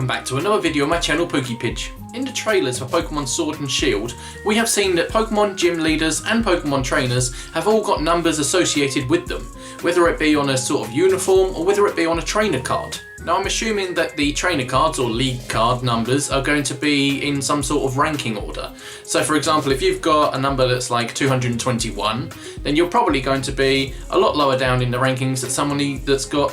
welcome back to another video on my channel PokePidge. In the trailers for Pokemon Sword and Shield, we have seen that Pokemon gym leaders and Pokemon trainers have all got numbers associated with them, whether it be on a sort of uniform or whether it be on a trainer card. Now I'm assuming that the trainer cards or league card numbers are going to be in some sort of ranking order. So for example, if you've got a number that's like 221, then you're probably going to be a lot lower down in the rankings than someone that's got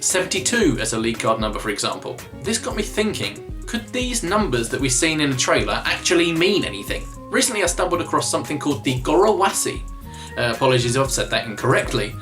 72 as a league card number, for example. This got me thinking, could these numbers that we've seen in the trailer actually mean anything? Recently I stumbled across something called the Goroawase. Apologies if I've said that incorrectly.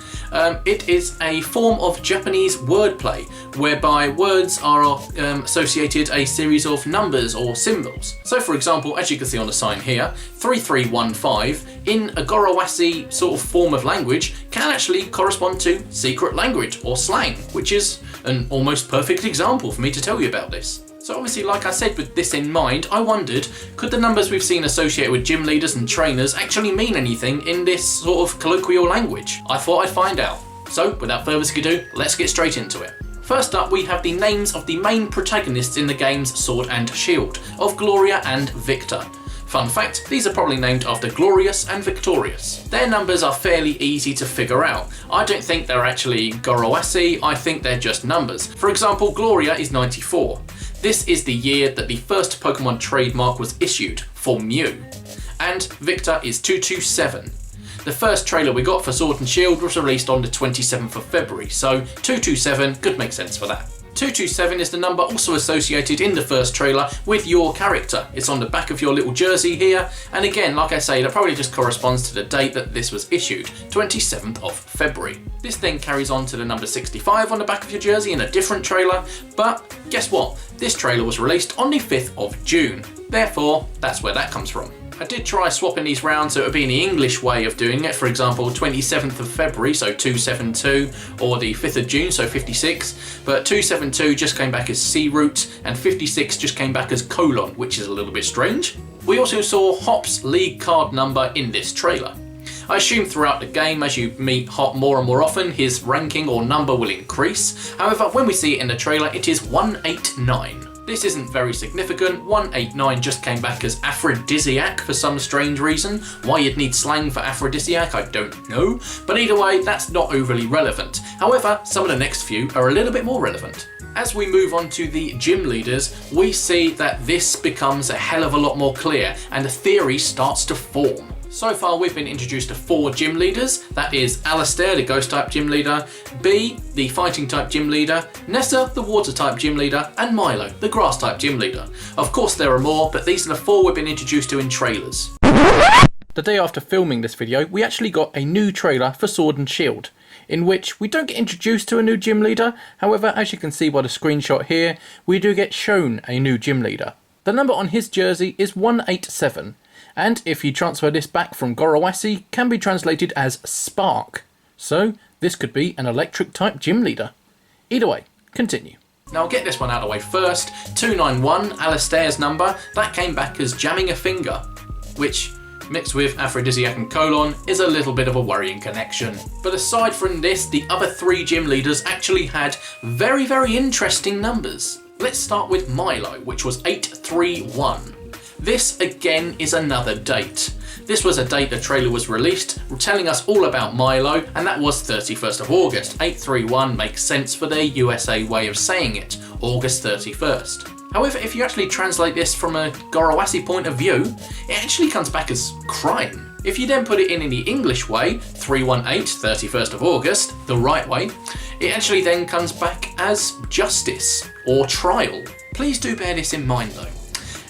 It is a form of Japanese wordplay whereby words are associated a series of numbers or symbols. So for example, as you can see on the sign here, 3315 in a Goroawase sort of form of language can actually correspond to secret language or slang, which is an almost perfect example for me to tell you about this. So obviously, like I said, with this in mind, I wondered, could the numbers we've seen associated with gym leaders and trainers actually mean anything in this sort of colloquial language? I thought I'd find out. So without further ado, let's get straight into it. First up, we have the names of the main protagonists in the games Sword and Shield, of Gloria and Victor. Fun fact, these are probably named after Glorious and Victorious. Their numbers are fairly easy to figure out. I don't think they're actually Goroawase, I think they're just numbers. For example, Gloria is 94. This is the year that the first Pokemon trademark was issued for Mew. And Victor is 227. The first trailer we got for Sword and Shield was released on the 27th of February, so 227 could make sense for that. 227 is the number also associated in the first trailer with your character. It's on the back of your little jersey here, and again, like I say, that probably just corresponds to the date that this was issued, 27th of February. This then carries on to the number 65 on the back of your jersey in a different trailer, but guess what? This trailer was released on the 5th of June. Therefore, that's where that comes from. I did try swapping these round so it would be in the English way of doing it, for example 27th of February, so 272, or the 5th of June, so 56, but 272 just came back as C root, and 56 just came back as colon, which is a little bit strange. We also saw Hop's league card number in this trailer. I assume throughout the game, as you meet Hop more and more often, his ranking or number will increase. However, when we see it in the trailer, it is 189. This isn't very significant. 189 just came back as aphrodisiac for some strange reason. Why you'd need slang for aphrodisiac, I don't know. But either way, that's not overly relevant. However, some of the next few are a little bit more relevant. As we move on to the gym leaders, we see that this becomes a hell of a lot more clear and a theory starts to form. So far we've been introduced to 4 gym leaders, that is Alistair, the ghost type gym leader, B, the fighting type gym leader, Nessa, the water type gym leader, and Milo, the grass type gym leader. Of course there are more, but these are the 4 we've been introduced to in trailers. The day after filming this video, we actually got a new trailer for Sword and Shield, in which we don't get introduced to a new gym leader. However, as you can see by the screenshot here, we do get shown a new gym leader. The number on his jersey is 187. And if you transfer this back from Goroawase, can be translated as Spark. So this could be an electric type gym leader. Either way, continue. Now I'll get this one out of the way first. 291, Alistair's number, that came back as jamming a finger, which mixed with aphrodisiac and colon is a little bit of a worrying connection. But aside from this, the other 3 gym leaders actually had very, very interesting numbers. Let's start with Milo, which was 831. This again is another date. This was a date the trailer was released, telling us all about Milo, and that was 31st of August. 831 makes sense for their USA way of saying it, August 31st. However, if you actually translate this from a Goroawase point of view, it actually comes back as crime. If you then put it in the English way, 318, 31st of August, the right way, it actually then comes back as justice or trial. Please do bear this in mind though.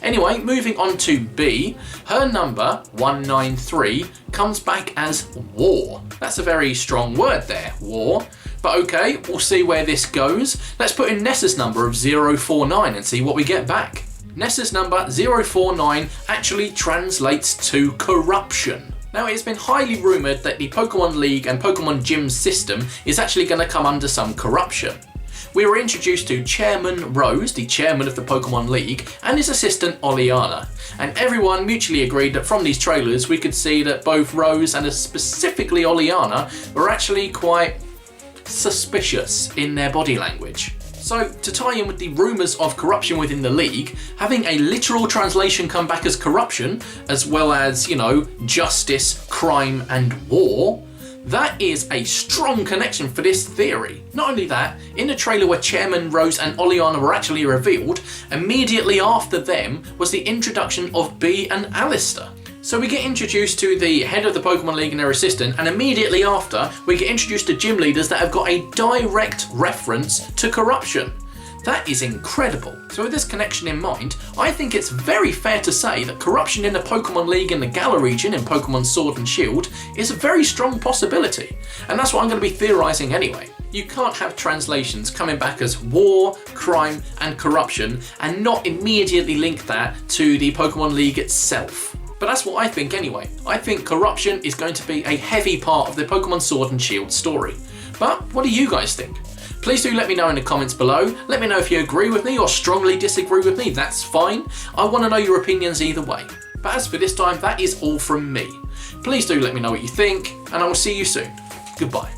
Anyway, moving on to B, her number, 193, comes back as war. That's a very strong word there, war. But okay, we'll see where this goes. Let's put in Nessa's number of 049 and see what we get back. Nessa's number 049 actually translates to corruption. Now it has been highly rumoured that the Pokemon League and Pokemon Gym system is actually going to come under some corruption. We were introduced to Chairman Rose, the chairman of the Pokemon League, and his assistant Oleana. And everyone mutually agreed that from these trailers we could see that both Rose and specifically Oleana were actually quite suspicious in their body language. So, to tie in with the rumours of corruption within the league, having a literal translation come back as corruption, as well as, justice, crime and war, that is a strong connection for this theory. Not only that, in the trailer where Chairman Rose and Oleana were actually revealed, immediately after them was the introduction of Bea and Alistair. So we get introduced to the head of the Pokemon League and their assistant, and immediately after, we get introduced to gym leaders that have got a direct reference to corruption. That is incredible. So with this connection in mind, I think it's very fair to say that corruption in the Pokemon League in the Galar region in Pokemon Sword and Shield is a very strong possibility. And that's what I'm going to be theorising anyway. You can't have translations coming back as war, crime and corruption and not immediately link that to the Pokemon League itself. But that's what I think anyway. I think corruption is going to be a heavy part of the Pokemon Sword and Shield story. But what do you guys think? Please do let me know in the comments below. Let me know if you agree with me or strongly disagree with me, that's fine. I want to know your opinions either way. But as for this time, that is all from me. Please do let me know what you think, and I will see you soon. Goodbye.